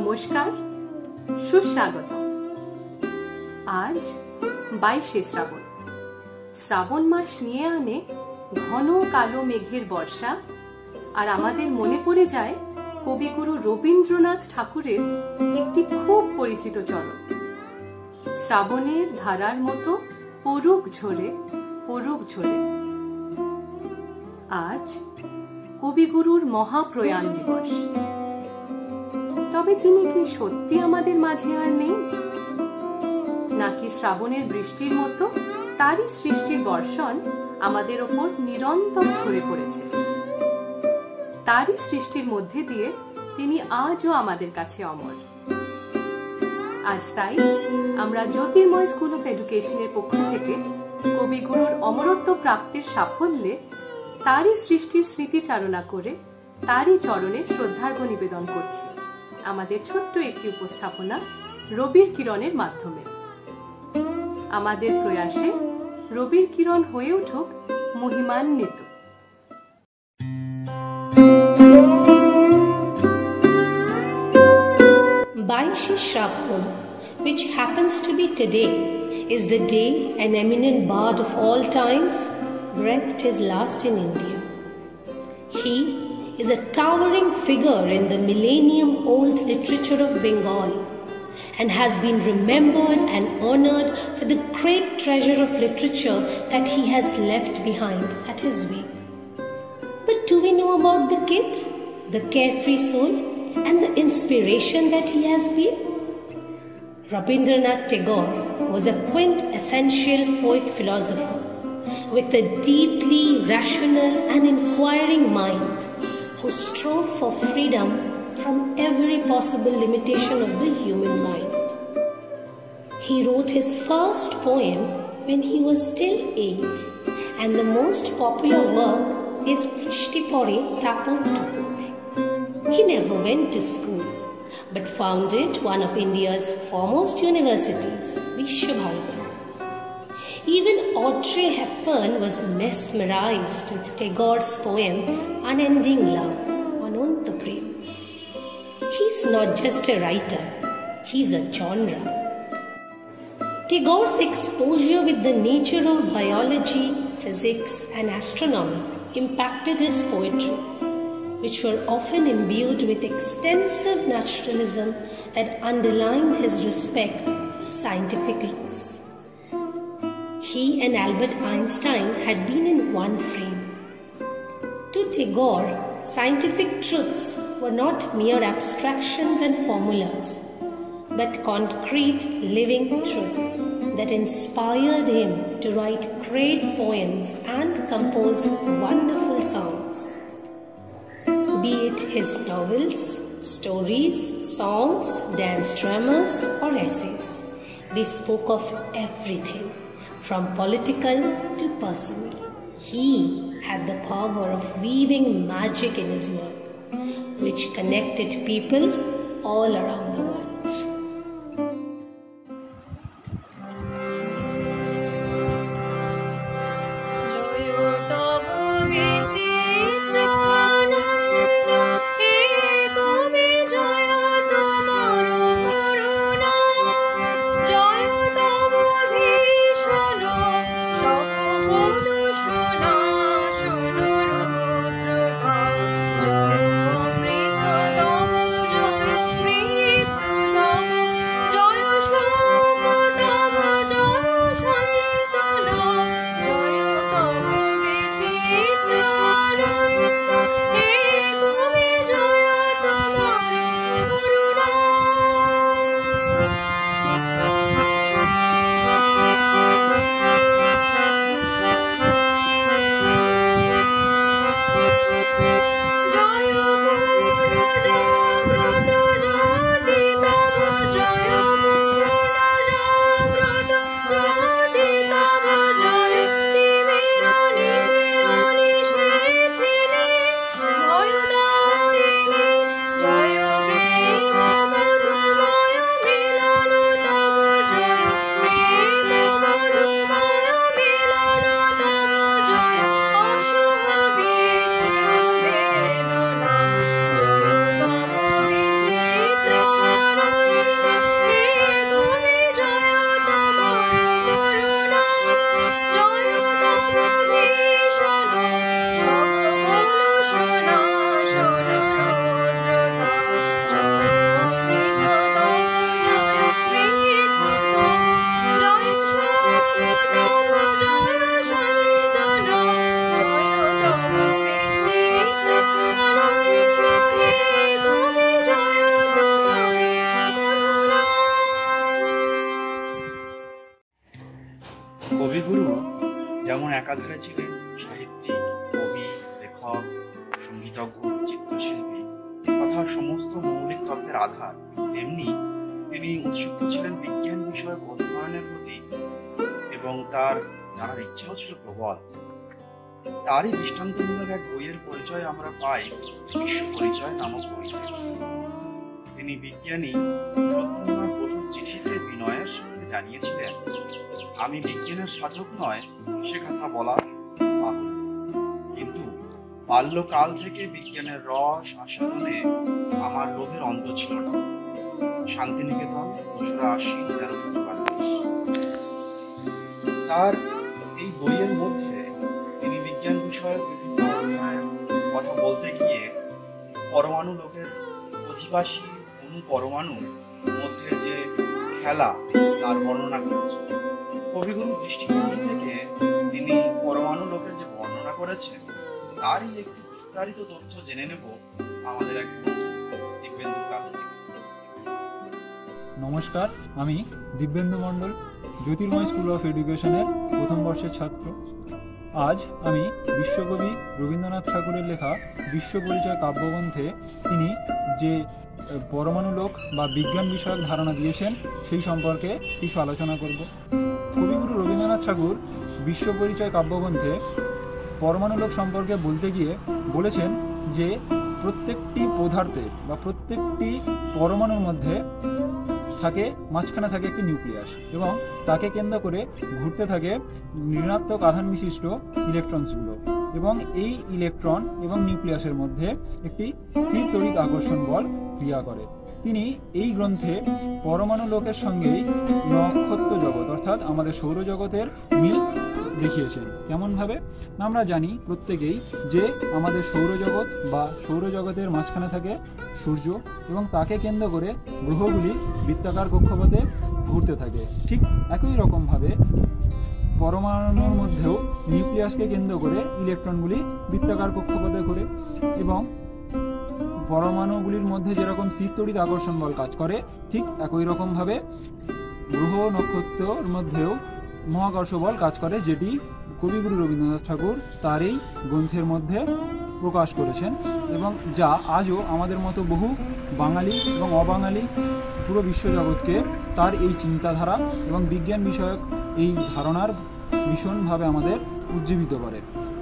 নমস্কার, সুস্বাগত। আজ 22শে শ্রাবণ। শ্রাবণ মাস নিয়ে আনে ঘন কালো মেঘের বর্ষা, আর আমাদের মনে পড়ে যায় কবিগুরু রবীন্দ্রনাথ ঠাকুরের একটি খুব পরিচিত চরণ, শ্রাবণের ধারার মতো পরুক ঝরে পরুক ঝরে। আজ কবিগুরুর মহাপ্রয়াণ দিবস। তবে তিনি কি সত্যি আমাদের মাঝে আর নেই, নাকি শ্রাবণের বৃষ্টির মতো তারই সৃষ্টির বর্ষণ আমাদের ওপর নিরন্তর ঝরে পড়েছে? তারই সৃষ্টির মধ্যে দিয়ে তিনি আজও আমাদের কাছে অমর। আজ তাই আমরা জ্যোতির্ময় স্কুল অফ এডুকেশনের পক্ষ থেকে কবিগুরুর অমরত্ব প্রাপ্তির সাফল্যে তারই সৃষ্টির স্মৃতিচারণা করে তারই চরণে শ্রদ্ধার্ঘ্য নিবেদন করছি আমাদের ছোট্ট একটি উপস্থাপনা রবির কিরণের মাধ্যমে। আমাদের প্রয়াসে রবির কিরণ হয়ে উঠুক মহিমান্বিত। 22 Shravan, which happens to be today, is the day an eminent bard of all times breathed his last in India. He is a towering figure in the millennium-old literature of Bengal and has been remembered and honored for the great treasure of literature that he has left behind at his wake. But do we know about the kid, the carefree soul, and the inspiration that he has been? Rabindranath Tagore was a quintessential poet-philosopher with a deeply rational and inquiring mind who strove for freedom from every possible limitation of the human mind. He wrote his first poem when he was still 8, and the most popular work is Prishti Pore Tapur Tupur. He never went to school, but founded one of India's foremost universities, Vishwabharati. Even Audrey Hepburn was mesmerized with Tagore's poem Unending Love, Ananta Prem. He's not just a writer, he's a genre. Tagore's exposure with the nature of biology, physics, and astronomy impacted his poetry, which were often imbued with extensive naturalism that underlined his respect for scientific laws. He and Albert Einstein had been in one frame. To Tagore, scientific truths were not mere abstractions and formulas, but concrete living truth that inspired him to write great poems and compose wonderful songs. Be it his novels, stories, songs, dance dramas, or essays, they spoke of everything, from political to personal. He had the power of weaving magic in his work, which connected people all around the world. জয় অমৃত তব জয় মৃত্যু তব কবিগুরু যেমন একাধারে ছিলেন সাহিত্যিক, কবি, লেখক, সঙ্গীতজ্ঞ, চিত্রশিল্পী তথা সমস্ত মৌলিক তত্ত্বের আধার, তেমনি তিনি উৎসুক ছিলেন বিজ্ঞান বিষয়ক অধ্যয়নের প্রতি এবং তার জানার ইচ্ছাও ছিল প্রবল। তারই দৃষ্টান্তমূলক এক বইয়ের পরিচয় আমরা পাই বিশ্ব পরিচয় নামক বইতে। তিনি বিজ্ঞানী সত্যেন্দ্রনাথ বসুর চিঠিতে বিনয়ের সঙ্গে জানিয়েছিলেন, আমি বিজ্ঞানের সাধক নয় সে কথা বলা বাহুল্য, কিন্তু বাল্যকাল থেকে বিজ্ঞানের রস আস্বাদনে আমার লোভের অন্ত ছিল না। শান্তিনিকেতন, 2রা আশ্বিন 1344। তার এই বইয়ের মধ্যে তিনি বিজ্ঞান বিষয়ক বিভিন্ন অধ্যায়ের কথা বলতে গিয়ে পরমাণু লোকের অধিবাসী অণু পরমাণুর মধ্যে যে খেলা তার বর্ণনা করেছেন। কবিগুরুর দৃষ্টিভঙ্গি থেকে তিনি পরমাণু লোকের যে বর্ণনা করেছেন তারই একটু বিস্তারিত তথ্য জেনে নেব আমাদের এক দিব্যেন্দুর কাছ থেকে। নমস্কার, আমি দিব্যেন্দু মণ্ডল, জ্যোতির্ময় স্কুল অফ এডুকেশনের প্রথম বর্ষের ছাত্র। আজ আমি বিশ্বকবি রবীন্দ্রনাথ ঠাকুরের লেখা বিশ্ব পরিচয় কাব্যগ্রন্থে তিনি যে পরমাণু লোক বা বিজ্ঞান বিষয়ক ধারণা দিয়েছেন সেই সম্পর্কে কিছু আলোচনা করব। কবিগুরু রবীন্দ্রনাথ ঠাকুর বিশ্ব পরিচয় কাব্যগ্রন্থে পরমাণু লোক সম্পর্কে বলতে গিয়ে বলেছেন যে প্রত্যেকটি পদার্থে বা প্রত্যেকটি পরমাণুর মধ্যে মাঝখানে থাকে একটি নিউক্লিয়াস এবং তাকে কেন্দ্র করে ঘুরতে থাকে ঋণাত্মক আধান বিশিষ্ট ইলেকট্রনসগুলো, এবং এই ইলেকট্রন এবং নিউক্লিয়াসের মধ্যে একটি স্থির তড়িৎ আকর্ষণ বল ক্রিয়া করে। তিনি এই গ্রন্থে পরমাণু লোকের সঙ্গেই নক্ষত্র জগৎ অর্থাৎ আমাদের সৌরজগতের মিল দেখিয়েছেন। কেমনভাবে? আমরা জানি প্রত্যেকেই যে আমাদের সৌরজগৎ বা সৌরজগতের মাঝখানে থাকে সূর্য এবং তাকে কেন্দ্র করে গ্রহগুলি বৃত্তাকার কক্ষপথে ঘুরতে থাকে। ঠিক একই রকমভাবে পরমাণুর মধ্যেও নিউক্লিয়াসকে কেন্দ্র করে ইলেকট্রনগুলি বৃত্তাকার কক্ষপথে ঘোরে এবং পরমাণুগুলির মধ্যে যেরকম স্থির তড়িৎ আকর্ষণ বল কাজ করে ঠিক একই রকমভাবে গ্রহ নক্ষত্রের মধ্যেও মহাকর্ষ বল কাজ করে, যেটি কবিগুরু রবীন্দ্রনাথ ঠাকুর তার এই গ্রন্থের মধ্যে প্রকাশ করেছেন এবং যা আজও আমাদের মতো বহু বাঙালি এবং অবাঙালি পুরো বিশ্বজগৎকে তার এই চিন্তাধারা এবং বিজ্ঞান বিষয়ক এই ধারণার ভীষণভাবে আমাদের উজ্জীবিত করে।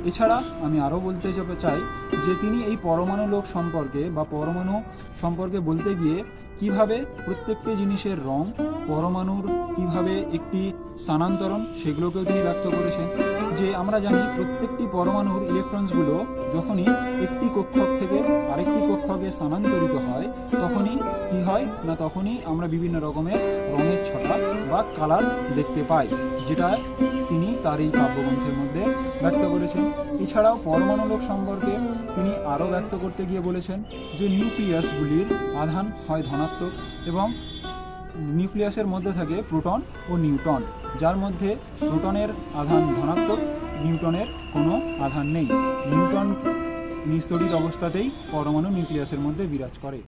এছাড়া আমি আরও বলতে চাই যে তিনি এই পরমাণু লোক সম্পর্কে বা পরমাণু সম্পর্কে বলতে গিয়ে কিভাবে প্রত্যেকটি জিনিসের রং, পরমাণুর কিভাবে একটি স্থানান্তরণ সেগুলোকেও তিনি ব্যক্ত করেছেন। যে আমরা জানি প্রত্যেকটি পরমাণুর ইলেকট্রনসগুলো যখনই একটি কক্ষক থেকে আরেকটি কক্ষকে স্থানান্তরিত হয় তখনই কি হয় না, তখনই আমরা বিভিন্ন রকমের রঙের ছটা বা কালার দেখতে পাই, যেটা তিনি তার এই কাব্যগ্রন্থের মধ্যে ব্যক্ত করেছেন। এছাড়াও পরমাণু লোক সম্পর্কে তিনি আরও ব্যক্ত করতে গিয়ে বলেছেন যে নিউক্লিয়াসগুলির আধান হয় ধনাত্মক এবং নিউক্লিয়াসের মধ্যে থাকে প্রোটন ও নিউট্রন, যার মধ্যে প্রোটনের আধান ধনাত্মক, নিউট্রনের কোনো আধান নেই। নিউট্রন নিস্তড়িত অবস্থাতেই পরমাণু নিউক্লিয়াসের মধ্যে বিরাজ করে।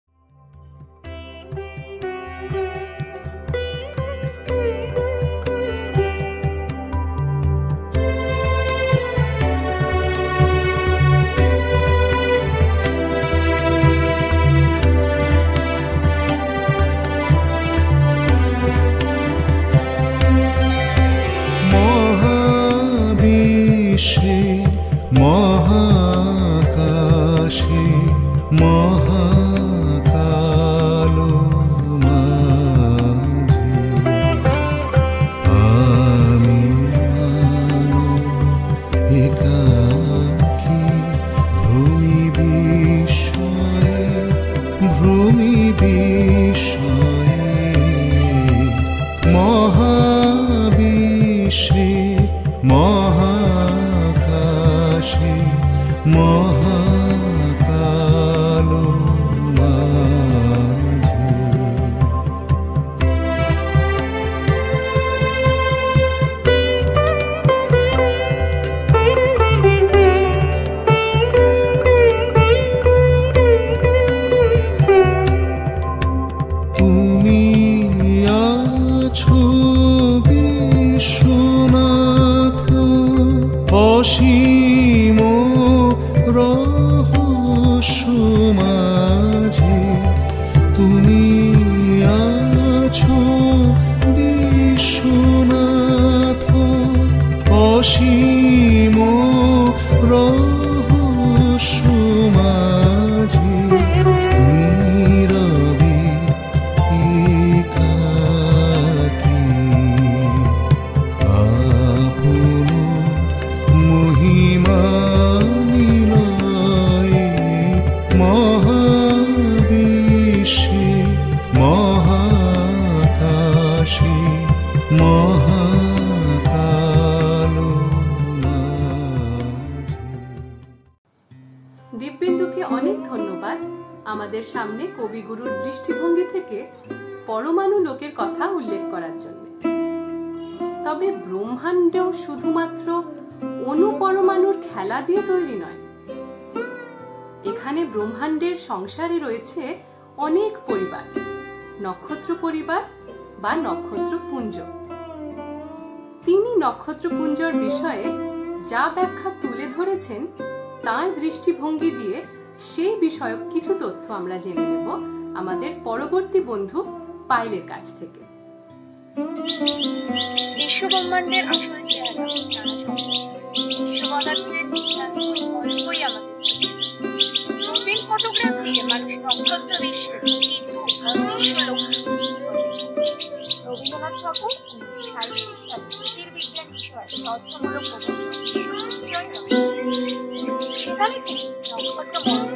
মহাকাশে মহাকালো মাঝে আমি মানব একাকী ভূমি বিষয়ে মহাবিশ্বে মহাকাশে মহাকালো মাঝে তুমি আছো বিশ্বনাথ আমাদের সামনে কবিগুরুর দৃষ্টিভঙ্গি থেকে পরমাণু লোকের কথা উল্লেখ করার জন্য। তবে ব্রহ্মাণ্ডেও শুধুমাত্র অণু-পরমাণুর খেলা দিয়ে তৈরি নয়। এখানে ব্রহ্মাণ্ডের সংসারে রয়েছে অনেক পরিবার, নক্ষত্র পরিবার বা নক্ষত্রপুঞ্জ। তিনি নক্ষত্রপুঞ্জর বিষয়ে যা ব্যাখ্যা তুলে ধরেছেন তার দৃষ্টিভঙ্গি দিয়ে সেই বিষয়ক কিছু তথ্য আমরা জেনে নেব আমাদের পরবর্তী বন্ধু পায়েলের কাছ থেকে। বিশ্বব্রহ্মাণ্ডের আসল চেহারা জানা সম্ভব। বিশ্বপদার্থের বিজ্ঞান গল্পই আমাদের চোখে। দূরবীন ফটোগ্রাফ দিয়ে মানুষ নক্ষত্র দৃশ্যের কিন্তু অদৃশ্য লক্ষ্য রবীন্দ্রনাথ ঠাকুর 1937 সালে জ্যোতির্বিজ্ঞান বিষয়ে তথ্যমূলক সেখানে তিনি নক্ষত্র মণ্ডল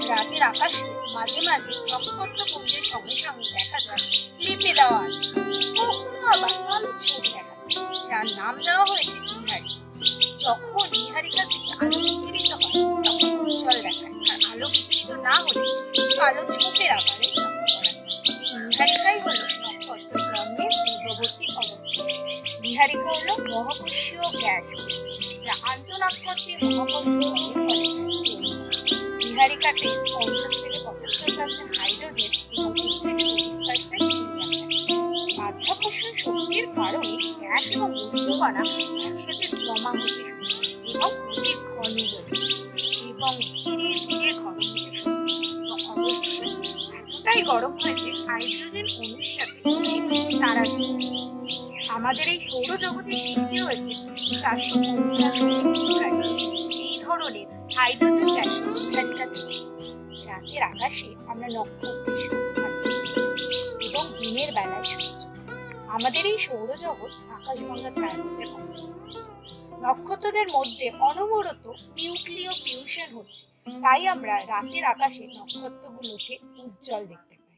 রাতের আকাশে মাঝে মাঝে নক্ষত্রপুঞ্জের সঙ্গে সঙ্গে দেখা যায় লিপে দেওয়া, কখনো আবার আলো ছোট দেখা যায়, যার নাম দেওয়া হয়েছে নিহারিকা। যখন নিহারিকা থেকে আলো বিকিরিত হয় তখন উজ্জ্বল দেখায়, আর আলো বিকিরিত না হলে কালো ছোপের আকারে লক্ষ্য করা যায়। নিহারিকাই হল নক্ষত্র জন্মের পূর্ববর্তী অবস্থা। নিহারিকা হল মহাকর্ষীয় গ্যাস যা আন্তঃনক্ষত্রের মহাকর্ষীয় বলের ফলে তৈরি হয়। নিহারিকাতে 50 থেকে 75% হাইড্রোজেন এবং 20 থেকে 25% হিলিয়াম থাকে। মাধ্যাকর্ষণ শক্তির কারণে গ্যাস এবং বস্তুকণা একসাথে জমা হতে শুরু করে এবং অতি ঘন হয়ে এবং ধীরে ধীরে ঘন হতে শুরু করে এবং অবশেষে এতটাই গরম হয় যে হাইড্রোজেন অণুর সাথে তারা সৃষ্টি। আমাদের এই সৌরজগতের সৃষ্টি হয়েছে 450 এই ধরনের হাইড্রোজেন গ্যাসের নিহারিকা থেকে। রাতের আকাশে আমরা নক্ষত্রের এবং দিনের বেলায় সূর্য। আমাদের এই সৌরজগৎ আকাশগঙ্গা ছায়াপথের মতো। নক্ষত্রদের মধ্যে অনবরত নিউক্লিয় ফিউশন হচ্ছে, তাই আমরা রাতের আকাশে নক্ষত্রগুলোকে উজ্জ্বল দেখতে পাই।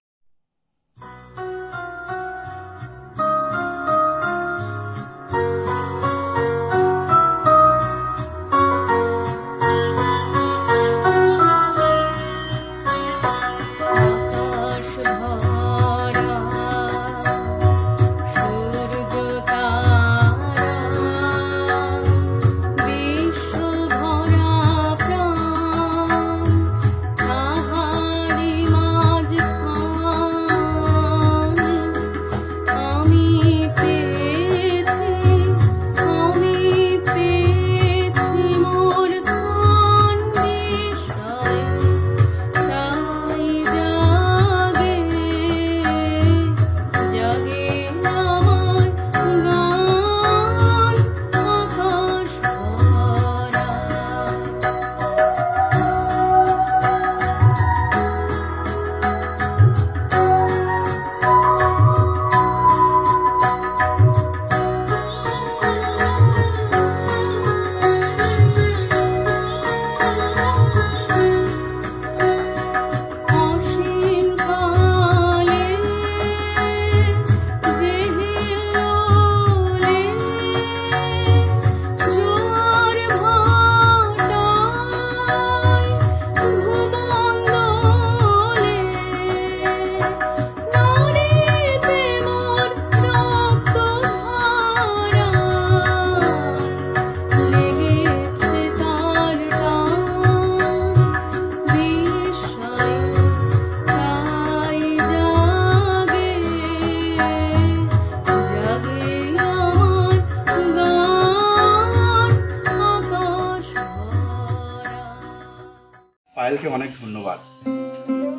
পায়েলকে অনেক ধন্যবাদ।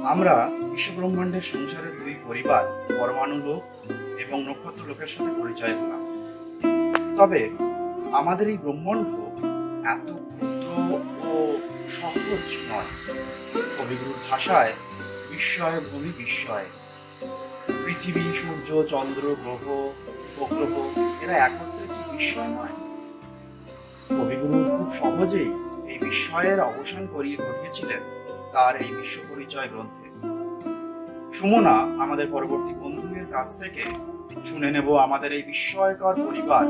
আমরা বিশ্বব্রহ্মাণ্ডের সংসারের দুই পরিবার পরমাণু লোক এবং নক্ষত্র লোকের সাথে পরিচয় হলাম। তবে আমাদের এই ব্রহ্মাণ্ড এত ক্ষুদ্র ও সহজ নয়। কবিগুরুর ভাষায় বিস্ময় ভূমি বিস্ময়। পৃথিবী, সূর্য, চন্দ্র, গ্রহ, উপগ্রহ এরা একত্রে কি বিস্ময় নয়? কবিগুরু খুব সহজেই এই বিস্ময়ের অবসান ঘটিয়েছিলেন তার এই বিশ্ব পরিচয় গ্রন্থে। সুমনা আমাদের পরবর্তী বন্ধুদের কাছ থেকে শুনে নেব আমাদের এই বিস্ময়কর পরিবার,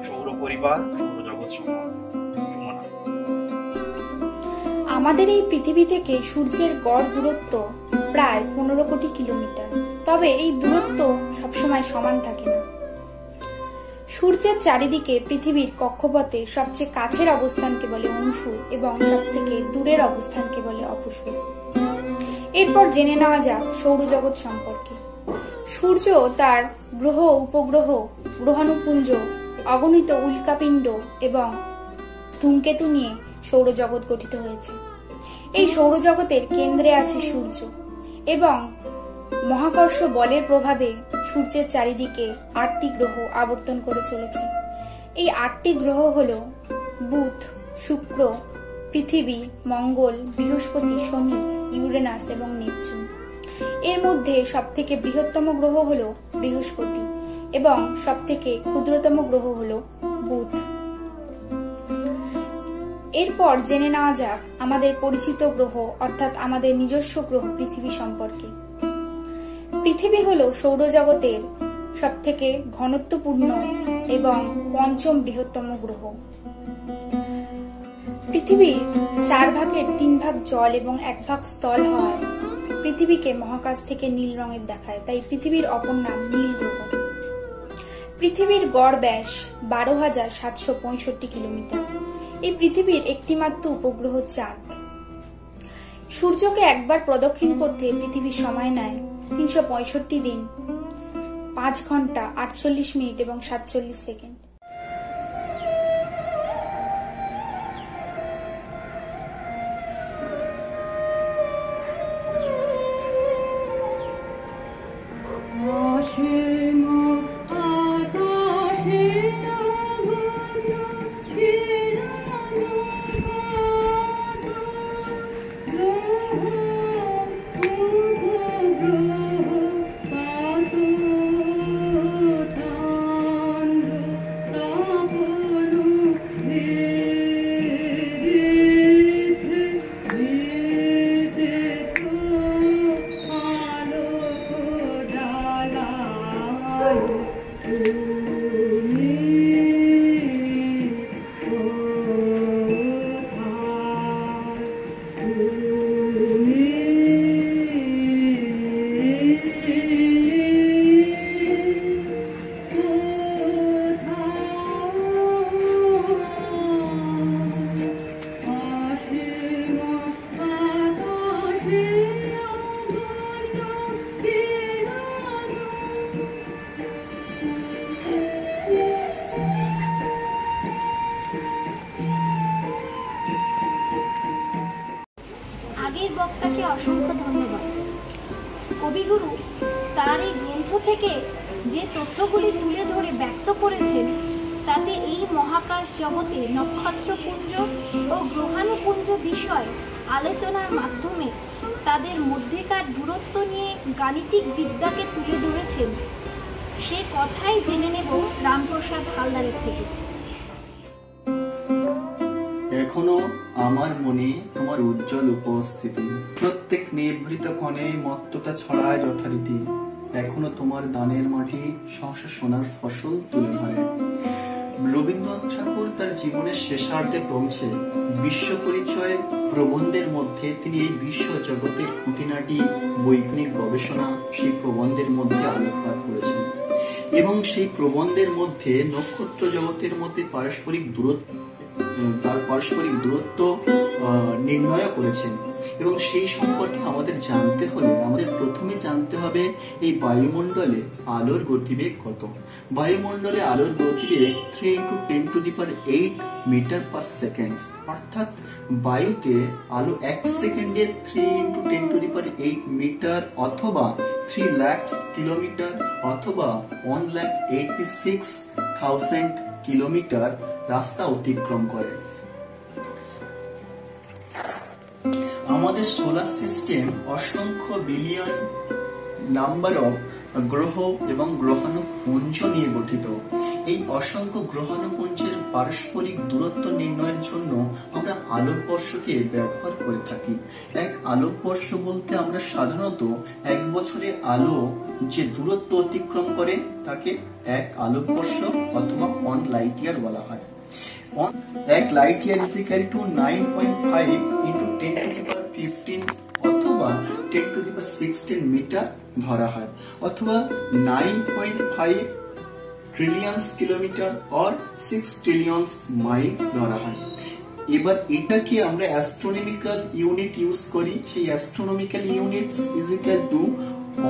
সৌর পরিবার, সৌরজগৎ সম্বন্ধে। সুমনা। আমাদের এই পৃথিবী থেকে সূর্যের গড় দূরত্ব প্রায় 15 কোটি কিলোমিটার। তবে এই দূরত্ব সবসময় সমান থাকে না। সূর্যের চারিদিকে পৃথিবীর কক্ষপথে সবচেয়ে কাছের অবস্থানকে বলে অনুসু এবং সবথেকে দূরের অবস্থানকে বলে অপসু। এরপর জেনে নেওয়া যাক সৌরজগৎ সম্পর্কে। সূর্য, তার গ্রহ, উপগ্রহ, গ্রহাণুপুঞ্জ, অগণিত উল্কাপিণ্ড এবং ধূমকেতু নিয়ে সৌরজগৎ গঠিত হয়েছে। এই সৌরজগতের কেন্দ্রে আছে সূর্য এবং মহাকর্ষ বলের প্রভাবে সূর্যের চারিদিকে 8টি গ্রহ আবর্তন করে চলেছে। এই 8টি গ্রহ হল বুধ, শুক্র, পৃথিবী, মঙ্গল, বৃহস্পতি, শনি, ইউরেনাস এবং নেপচুন। এর মধ্যে সবথেকে বৃহত্তম গ্রহ হল বৃহস্পতি এবং সবথেকে ক্ষুদ্রতম গ্রহ হল বুধ। এরপর জেনে নেওয়া যাক আমাদের পরিচিত গ্রহ অর্থাৎ আমাদের নিজস্ব গ্রহ পৃথিবী সম্পর্কে। পৃথিবী হল সৌরজগতের সবথেকে ঘনত্বপূর্ণ এবং 5ম বৃহত্তম গ্রহ। পৃথিবীর 4 ভাগের 3 ভাগ জল এবং 1 ভাগ স্থল হওয়ায় পৃথিবীকে মহাকাশ থেকে নীল রঙের দেখায়, তাই পৃথিবীর অপর নাম নীল গ্রহ। পৃথিবীর গড় ব্যাস 12,765 কিলোমিটার। এই পৃথিবীর একটিমাত্র উপগ্রহ চাঁদ। সূর্যকে একবার প্রদক্ষিণ করতে পৃথিবীর সময় নেয় 365 দিন, 5 ঘন্টা 48 মিনিট এবং 47 সেকেন্ড। আগের বক্তাকে অসংখ্য ধন্যবাদ। কবিগুরু তার এই গ্রন্থ থেকে যে তথ্যগুলি তুলে ধরে ব্যক্ত করেছেন তাতে এই মহাকাশ জগতে নক্ষত্রপুঞ্জ ও গ্রহাণুপুঞ্জ বিষয় আলোচনার মাধ্যমে তাদের মধ্যেকার দূরত্ব নিয়ে গাণিতিক বিদ্যাকে তুলে ধরেছেন। সে কথাই জেনে নেব রামপ্রসাদ হালদারের থেকে। এখনো আমার মনে তোমার উজ্জ্বল উপস্থিতি, প্রত্যেক নিভৃত ক্ষণে মত্ততা ছড়ায় যথারীতি। এখনো তোমার দানের মাটি সংসার সোনার ফসল তুলে ধরে। রবীন্দ্রনাথ ঠাকুর তার জীবনের শেষার্ধে পৌঁছে বিশ্ব পরিচয় প্রবন্ধের মধ্যে তিনি এই বিশ্ব জগতের খুঁটিনাটি বৈজ্ঞানিক গবেষণা সেই প্রবন্ধের মধ্যে আলোকপাত করেছেন এবং সেই প্রবন্ধের মধ্যে নক্ষত্র জগতের মধ্যে পারস্পরিক দূরত্ব নির্ণয় করেছেন। এবং সেই সম্পর্কে আমাদের জানতে হলে আমাদের প্রথমে জানতে হবে এই বায়ুমণ্ডলে আলোর গতিবেগ কত। বায়ুমণ্ডলে আলোর গতিবেগ 3 × 10⁸ মিটার পার সেকেন্ড, অর্থাৎ বায়ুতে আলো 1 সেকেন্ডে 3 × 10⁸ মিটার অথবা 3 লাখ কিলোমিটার অথবা 1,86,000 কিলোমিটার রাস্তা অতিক্রম করে। আমাদের সোলার সিস্টেম অসংখ্য বিলিয়ন নাম্বার অফ গ্রহ এবং গ্রহাণুপুঞ্জ নিয়ে গঠিত। এই অসংখ্য গ্রহাণুপুঞ্জের পারস্পরিক দূরত্ব নির্ণয়ের জন্য আমরা আলোকবর্ষকে ব্যবহার করে থাকি। এক আলোকবর্ষ বলতে আমরা সাধারণত 1 বছরে আলো যে দূরত্ব অতিক্রম করে তাকে 1 আলোকবর্ষ অথবা 1 লাইট ইয়ার বলা হয়। 1 light year = 9.5 × 10 to the power 15 অথবা 10 to the power 16 মিটার ধরা হয়, অথবা 9.5 trillion kilometre or 6 trillion Miles ধরা হয়। এবার এটাকে আমরা অ্যাস্ট্রোনমিক্যাল ইউনিট ইউজ করি, সেই astronomical units is equal to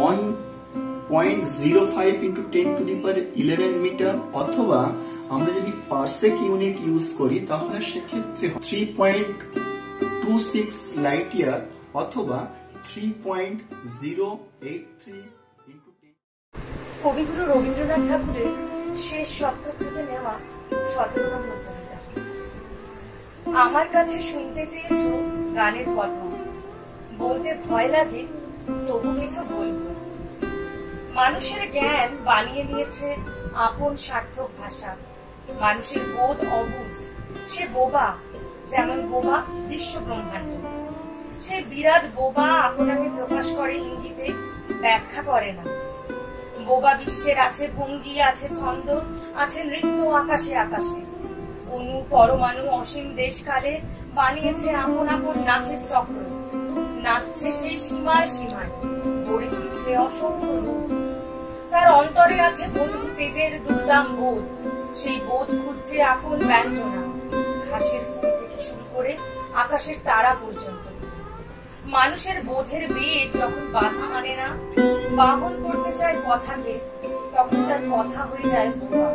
1.05 into 10 to the power 11 metre, অথবা আমরা যদি পারসেক ইউনিট ইউজ করি তাহলে সেক্ষেত্রে 3.26 লাইট ইয়ার অথবা 3.083 into 10। কবিগুরু রবীন্দ্রনাথ ঠাকুরের শেষ সপ্তাহ থেকে নেওয়া 17 নম্বর কবিতা। আমার কাছে শুনতে চেয়েছো গানের কথা, বলতে ভয় লাগে তবু কিছু বলবো। মানুষের জ্ঞান বানিয়ে নিয়েছে আপন সার্থক ভাষা, মানুষের বোধ অবুঝ, সে বোবা, যেমন বোবা বিশ্ব ব্রহ্মাণ্ড। সে বিরাট বোবা, আপনাকে প্রকাশ করে ইঙ্গিতে, ব্যাখ্যা করে না। বোবা বিশ্বের আছে ভঙ্গি, আছে ছন্দ, আছে নৃত্য আকাশে আকাশে। অনু পরমাণু অসীম দেশকালে বানিয়েছে আপন আপন নাচের চক্র, নাচছে সেই সীমায় সীমায়, গড়ে তুলছে অসংখ্য রূপ। তার অন্তরে আছে বন্ধু তেজের দুর্দাম বোধ, সেই বোধ খুঁজছে আপন ব্যঞ্জনা, ঘাসের ফুল থেকে শুরু করে আকাশের তারা পর্যন্ত। মানুষের বোধের বেগ যখন বাধা মানে না, বাহন করতে চায় কথাকে, তখন তার কথা হয়ে যায় বোবা।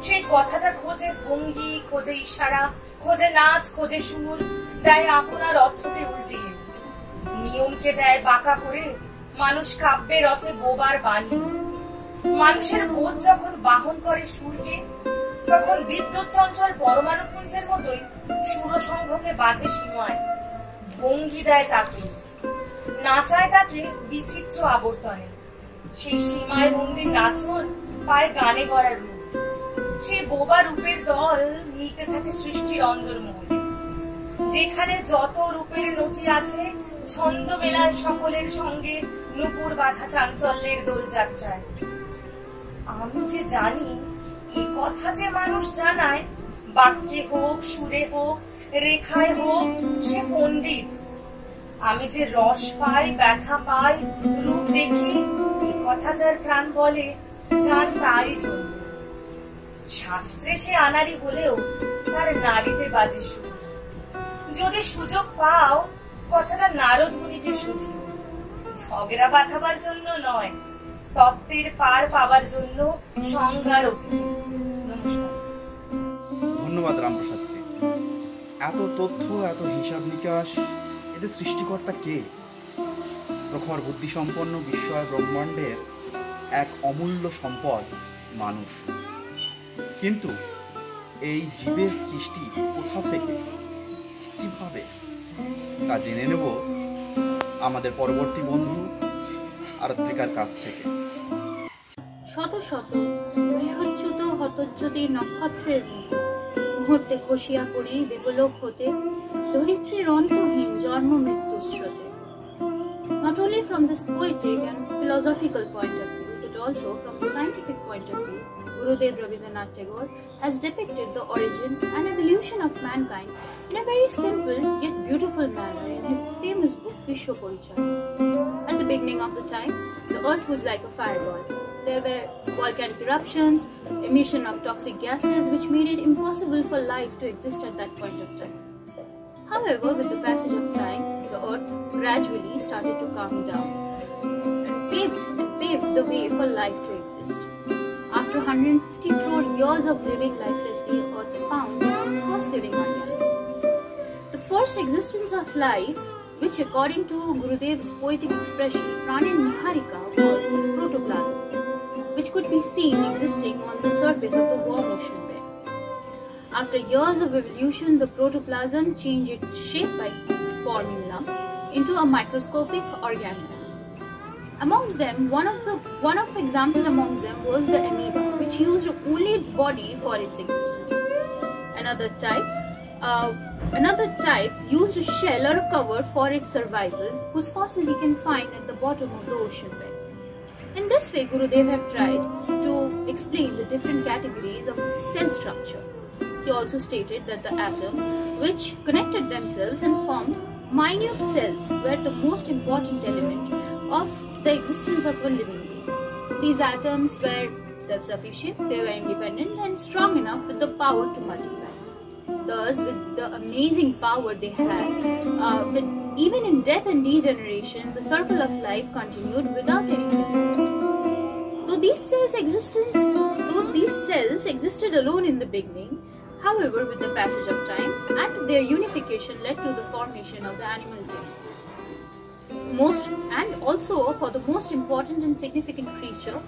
সেই কথাটা খোঁজে ভঙ্গি, খোঁজে ইশারা, খোঁজে নাচ, খোঁজে সুর, দেয় আপনার অর্থকে উল্টিয়ে, নিয়মকে দেয় বাঁকা করে, মানুষ কাব্যে রচে বোবার বাণী। মানুষের বোধ যখন বাহন করে সুরকে, তখন বিদ্যুৎ চঞ্চল পরমাণু পুঞ্জের মতোই সুরসংঘকে বাঁধে সীমায়, ভঙ্গি দেয় তাকে, নাচায় তাকে বিচিত্র আবর্তনে। সেই সীমায় বন্দির নাচন পায় গানে গড়া রূপ। সেই বোবা রূপের দল মিলতে থাকে সৃষ্টির অন্দরমহলে, যেখানে যত রূপের নটি আছে, ছন্দ মেলায় সকলের সঙ্গে, নূপুর বাঁধা চাঞ্চল্যের দোলযাত্রায়। আমি যে জানি এ কথা যে মানুষ জানায়, বাক্যে হোক, সুরে হোক, রেখায় হোক, সে পণ্ডিত। আমি যে রস পাই, ব্যথা পাই, রূপ দেখি, এ কথা যার প্রাণ বলে, প্রাণ তারই জন্য। শাস্ত্রে সে আনারি হলেও তার নারীতে বাজে সুর। যদি সুযোগ পাও কথাটা নারদ মুনিকে শুধিও, ঝগড়া বাঁধাবার জন্য নয়, তত্ত্বের পার পাবার জন্য সংজ্ঞার অতীতে। নমস্কার। ধন্যবাদ রামপ্রসাদকে। এত তথ্য, এত হিসাব নিকাশ, এদের সৃষ্টিকর্তা কে? প্রখর বুদ্ধিসম্পন্ন বিস্ময় ব্রহ্মাণ্ডের এক অমূল্য সম্পদ মানুষ। কিন্তু এই জীবের সৃষ্টি কোথা থেকে, কিভাবে, তা জেনে নেব আমাদের পরবর্তী বন্ধু আরাত্রিকার কাছ থেকে। শত শত বৃহচ্যুত হতচ্যুতি নক্ষত্রের মতো মুহূর্তে খসিয়া পড়ি দেবলোক হতে ধরিত্রীর অন্তহীন জন্ম মৃত্যু স্রোতে। Not only from this poetic and philosophical point of view, but also from the scientific point of view, Gurudev Rabindranath Tagore has depicted the origin and evolution of mankind in a very simple yet beautiful manner in his famous book Vishwa Porichaya. At the beginning of the time, the earth was like a fireball. There were volcanic eruptions, emission of toxic gases which made it impossible for life to exist at that point of time. However, with the passage of time, the earth gradually started to calm down and paved the way for life to exist. After 150 crore years of living lifelessly, earth found its first living organism. The first existence of life, which according to Gurudev's poetic expression, Pranin Niharika, was the protoplasm, which could be seen existing on the surface of the warm ocean bed. After years of evolution, the protoplasm changed its shape by forming lumps into a microscopic organism. Amongst them, one of example amongst them was the amoeba, which used only its body for its existence. Another type used a shell or a cover for its survival, whose fossil we can find at the bottom of the ocean bed. In this way, Gurudev have tried to explain the different categories of cell structure. He also stated that the atom, which connected themselves and formed minute cells were the most important element of the existence of a living being. These atoms were self-sufficient, they were independent and strong enough with the power to multiply. Thus, with the amazing power they had, even in death and degeneration, the circle of life continued without any difference. Though these cells existed alone in the beginning, however, with the passage of time and their unification led to the formation of the animal kingdom. And also for the most important and significant creature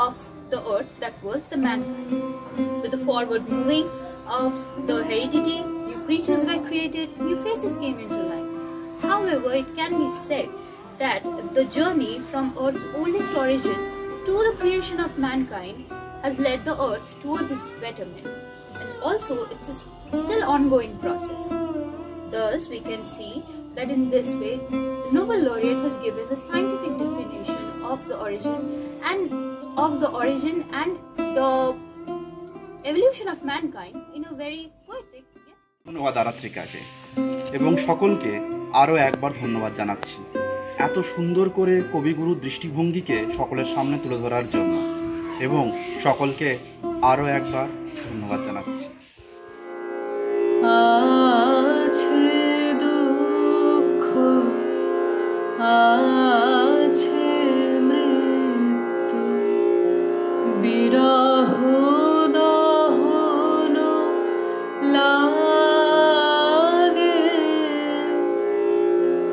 of the earth, that was the mankind. With the forward moving of the heredity, new creatures were created, new faces came into life. However, it can be said that the journey from Earth's oldest origin to the creation of mankind has led the Earth towards its betterment, and also it's a still ongoing process. Thus, we can see that in this way, the Nobel laureate has given the scientific definition of the origin and the evolution of mankind in a very poetic. ধন্যবাদ আরাত্রিকাকে এবং সকলকে আরও একবার ধন্যবাদ জানাচ্ছি এত সুন্দর করে কবিগুরুর দৃষ্টিভঙ্গিকে সকলের সামনে তুলে ধরার জন্য, এবং সকলকে আরও একবার ধন্যবাদ জানাচ্ছি। আছে দুঃখ, আছে মৃত্যু, বিরহ দহন লাগে,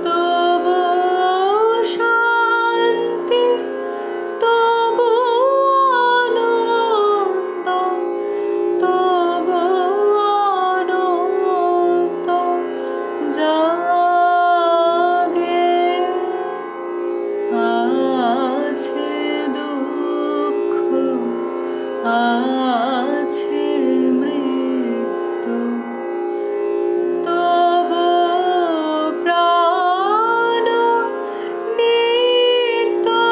তবু শান্তি, তবু আনন্দ, তবু অনন্ত জাগে। আছে দুঃখ, আছে মৃত্যু, তবু প্রাণ নিত্যধারা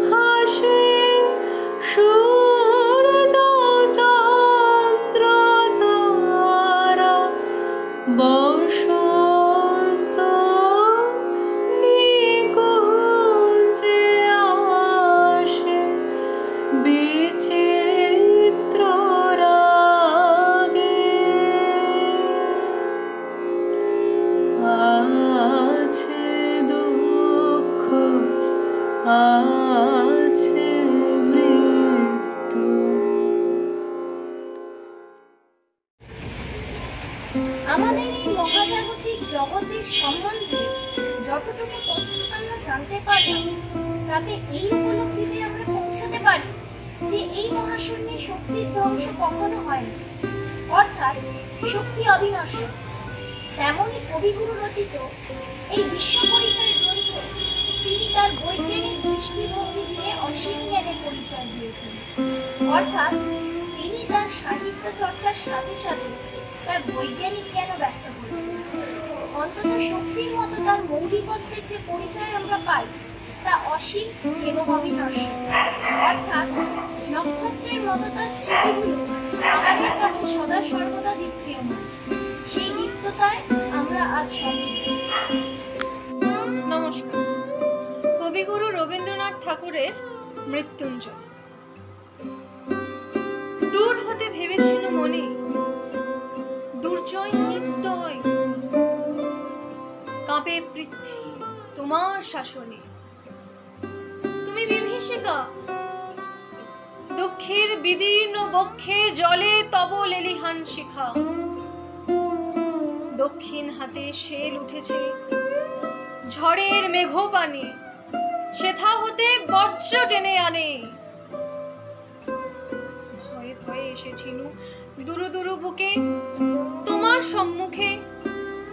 হাসে, সূর্য চন্দ্র তারা বসন্ত নিকুঞ্জে আসে, বিচিত্র রাগে। আছে দুঃখ, আছে মৃত্যু। আমাদের এই মহাজাগতিক জগতের সম্বন্ধে যতটুকু তথ্য আমরা জানতে পারলাম, তাতে এই উপলব্ধিতে আমরা পৌঁছাতে পারি যে এই মহাশূন্যে শক্তির ধ্বংস কখনো হয়নি, অর্থাৎ শক্তি অবিনশ্বর। তেমনই কবিগুরু রচিত এই বিশ্ব পরিচয় গ্রন্থ তিনি তার বৈজ্ঞানিক দৃষ্টিভঙ্গি দিয়ে অসীম জ্ঞানের পরিচয় দিয়েছেন, অর্থাৎ তিনি তার সাহিত্য চর্চার সাথে সাথে তার বৈজ্ঞানিক জ্ঞানও ব্যক্ত করেছেন। অন্তত শক্তির মতো তার মৌলিকত্বের যে পরিচয় আমরা পাই তা অসীম এবং অবিনশ্বর, অর্থাৎ নক্ষত্রের মতো তার স্মৃতিগুলো আমাদের কাছে সদা সর্বদা দীপ্তিমান। সেই দীপ্ততায় আমরা আজ সমৃদ্ধ। নমস্কার। কবিগুরু রবীন্দ্রনাথ ঠাকুরের মৃত্যুঞ্জয়। দূর হতে ভেবেছিল মনে, দুর্জয় নির্দয় কাঁপে পৃথ্বী তোমার শাসনে। তুমি বিভীষিকা, দুঃখের বিদীর্ণ বক্ষে জলে তব লেলিহান শিখা। দক্ষিণ হাতে শেল উঠেছে ঝড়ের মেঘপানে, সেথা হতে বজ্র টেনে আনে। ভয়ে ভয়ে এসেছিল দুরু দুরু বুকে, তোমার সম্মুখে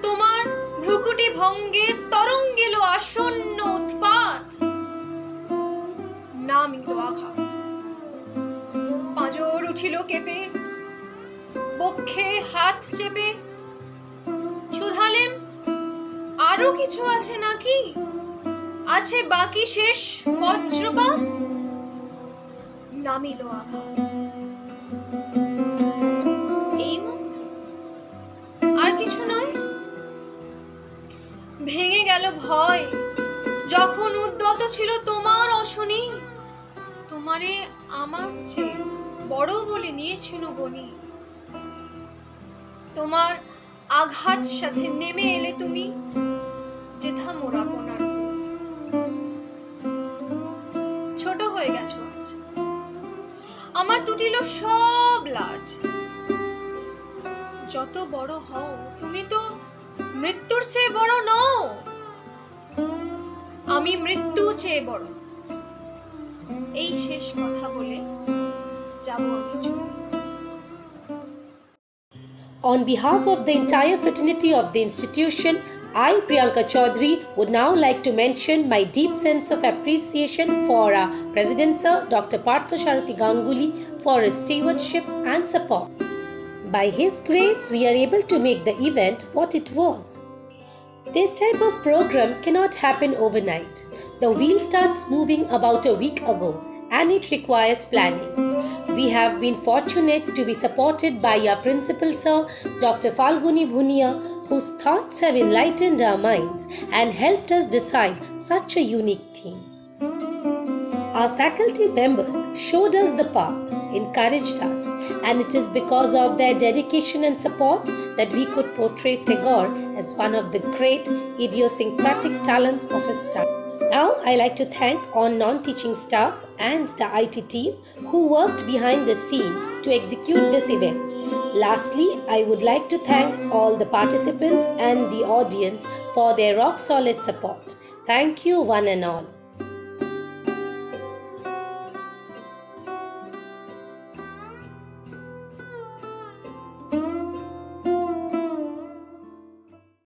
তোমার ভ্রুকুটি ভঙ্গে তরঙ্গেল আসন্ন উৎপাত। নামিল আঘাত, পাঁজর উঠিল কেঁপে, বক্ষে হাত চেপে শুধালেম আরো কিছু আছে নাকি, আছে বাকি শেষ বজ্রপাত। নামিল আঘাত, এই মাত্র, আর কিছু নয়। ভয়, যখন উদ্যত ছিল তোমার অশনি, তোমারে আমার চেয়ে বড় বলে নিয়েছিল গণি। তোমার আঘাত সাথে নেমে এলে তুমি, যেথা মোর আপনার। ছোট হয়ে গেছো আজ, আমার টুটিল সব লাজ। যত বড় হও তুমি তো মৃত্যুর চেয়ে বড় নও, আমি মৃত্যু চেয়ে বড়। এই শেষ কথা বলে যাব আমি চলে। On behalf of the entire fraternity of the institution, I, Priyanka Chaudhary, would now like to mention my deep sense of appreciation for our President Sir, Dr. Parthasarathi Ganguly, for his stewardship and support. By his grace, we are able to make the event what it was. This type of program cannot happen overnight. The wheel starts moving about a week ago, and it requires planning. We have been fortunate to be supported by our Principal Sir, Dr. Falguni Bhunia, whose thoughts have enlightened our minds and helped us decide such a unique theme. Our faculty members showed us the path, encouraged us, and it is because of their dedication and support that we could portray Tagore as one of the great idiosyncratic talents of his time. Now, I like to thank all non-teaching staff and the IT team who worked behind the scene to execute this event. Lastly, I would like to thank all the participants and the audience for their rock-solid support. Thank you, one and all.